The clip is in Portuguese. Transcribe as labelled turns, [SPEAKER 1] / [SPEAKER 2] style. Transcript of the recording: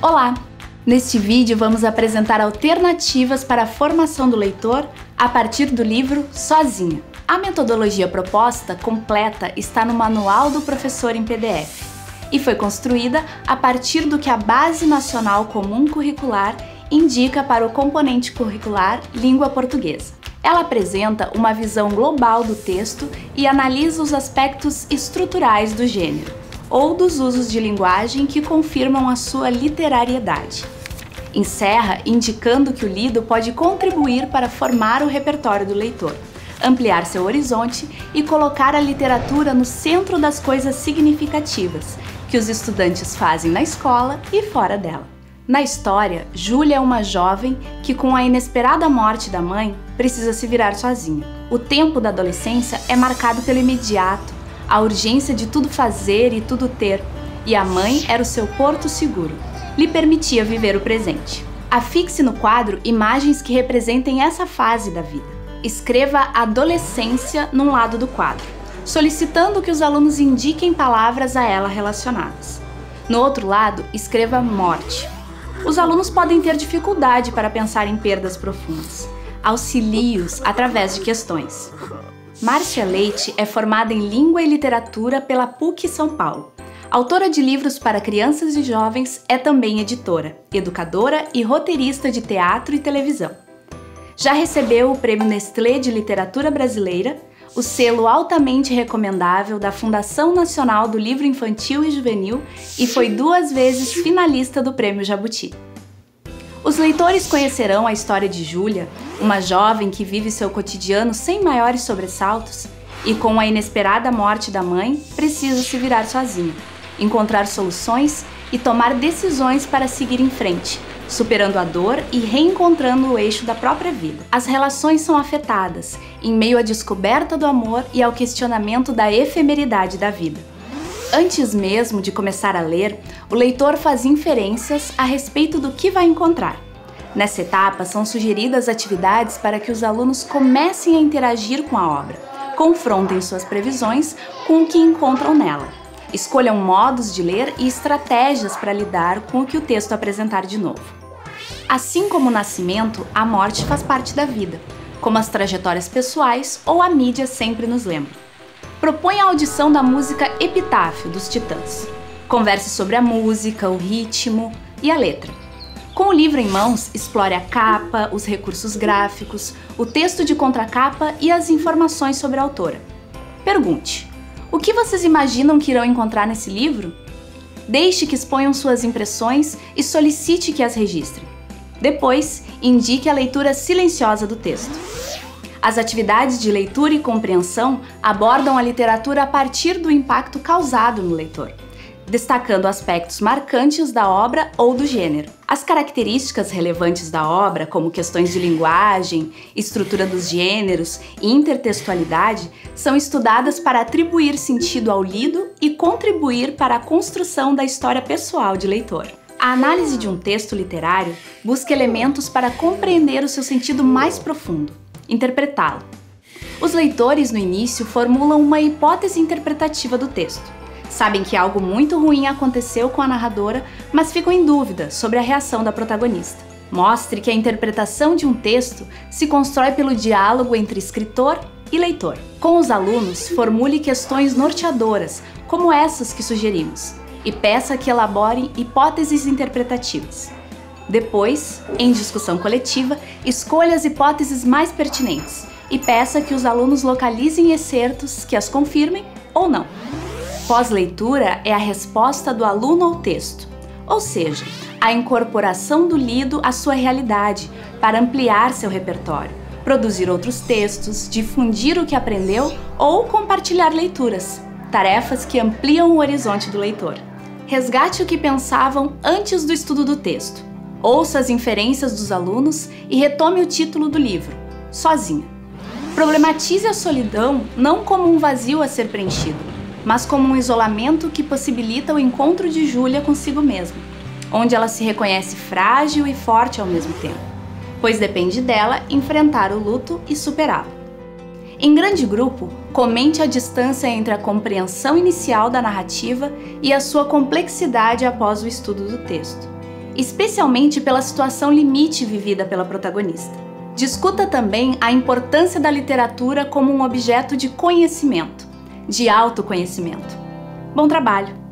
[SPEAKER 1] Olá! Neste vídeo vamos apresentar alternativas para a formação do leitor a partir do livro Sozinha. A metodologia proposta completa está no Manual do Professor em PDF e foi construída a partir do que a Base Nacional Comum Curricular indica para o componente curricular Língua Portuguesa. Ela apresenta uma visão global do texto e analisa os aspectos estruturais do gênero, ou dos usos de linguagem que confirmam a sua literariedade. Encerra indicando que o lido pode contribuir para formar o repertório do leitor, ampliar seu horizonte e colocar a literatura no centro das coisas significativas que os estudantes fazem na escola e fora dela. Na história, Júlia é uma jovem que, com a inesperada morte da mãe, precisa se virar sozinha. O tempo da adolescência é marcado pelo imediato, a urgência de tudo fazer e tudo ter, e a mãe era o seu porto seguro. Lhe permitia viver o presente. Afixe no quadro imagens que representem essa fase da vida. Escreva adolescência num lado do quadro, solicitando que os alunos indiquem palavras a ela relacionadas. No outro lado, escreva morte. Os alunos podem ter dificuldade para pensar em perdas profundas. Auxilie-os através de questões. Márcia Leite é formada em Língua e Literatura pela PUC São Paulo. Autora de livros para crianças e jovens, é também editora, educadora e roteirista de teatro e televisão. Já recebeu o Prêmio Nestlé de Literatura Brasileira, o selo altamente recomendável da Fundação Nacional do Livro Infantil e Juvenil e foi 2 vezes finalista do Prêmio Jabuti. Os leitores conhecerão a história de Júlia, uma jovem que vive seu cotidiano sem maiores sobressaltos e, com a inesperada morte da mãe, precisa se virar sozinha, encontrar soluções e tomar decisões para seguir em frente, superando a dor e reencontrando o eixo da própria vida. As relações são afetadas, em meio à descoberta do amor e ao questionamento da efemeridade da vida. Antes mesmo de começar a ler, o leitor faz inferências a respeito do que vai encontrar. Nessa etapa, são sugeridas atividades para que os alunos comecem a interagir com a obra, confrontem suas previsões com o que encontram nela. Escolham modos de ler e estratégias para lidar com o que o texto apresentar de novo. Assim como o nascimento, a morte faz parte da vida, como as trajetórias pessoais ou a mídia sempre nos lembra. Propõe a audição da música Epitáfio, dos Titãs. Converse sobre a música, o ritmo e a letra. Com o livro em mãos, explore a capa, os recursos gráficos, o texto de contracapa e as informações sobre a autora. Pergunte: o que vocês imaginam que irão encontrar nesse livro? Deixe que exponham suas impressões e solicite que as registrem. Depois, indique a leitura silenciosa do texto. As atividades de leitura e compreensão abordam a literatura a partir do impacto causado no leitor, destacando aspectos marcantes da obra ou do gênero. As características relevantes da obra, como questões de linguagem, estrutura dos gêneros e intertextualidade, são estudadas para atribuir sentido ao lido e contribuir para a construção da história pessoal de leitor. A análise de um texto literário busca elementos para compreender o seu sentido mais profundo, interpretá-lo. Os leitores, no início, formulam uma hipótese interpretativa do texto. Sabem que algo muito ruim aconteceu com a narradora, mas ficam em dúvida sobre a reação da protagonista. Mostre que a interpretação de um texto se constrói pelo diálogo entre escritor e leitor. Com os alunos, formule questões norteadoras, como essas que sugerimos, e peça que elaborem hipóteses interpretativas. Depois, em discussão coletiva, escolha as hipóteses mais pertinentes e peça que os alunos localizem excertos que as confirmem ou não. Pós-leitura é a resposta do aluno ao texto, ou seja, a incorporação do lido à sua realidade para ampliar seu repertório, produzir outros textos, difundir o que aprendeu ou compartilhar leituras, tarefas que ampliam o horizonte do leitor. Resgate o que pensavam antes do estudo do texto. Ouça as inferências dos alunos e retome o título do livro, Sozinha. Problematize a solidão não como um vazio a ser preenchido, mas como um isolamento que possibilita o encontro de Júlia consigo mesma, onde ela se reconhece frágil e forte ao mesmo tempo, pois depende dela enfrentar o luto e superá-lo. Em grande grupo, comente a distância entre a compreensão inicial da narrativa e a sua complexidade após o estudo do texto. especialmente pela situação limite vivida pela protagonista. Discuta também a importância da literatura como um objeto de conhecimento, de autoconhecimento. Bom trabalho!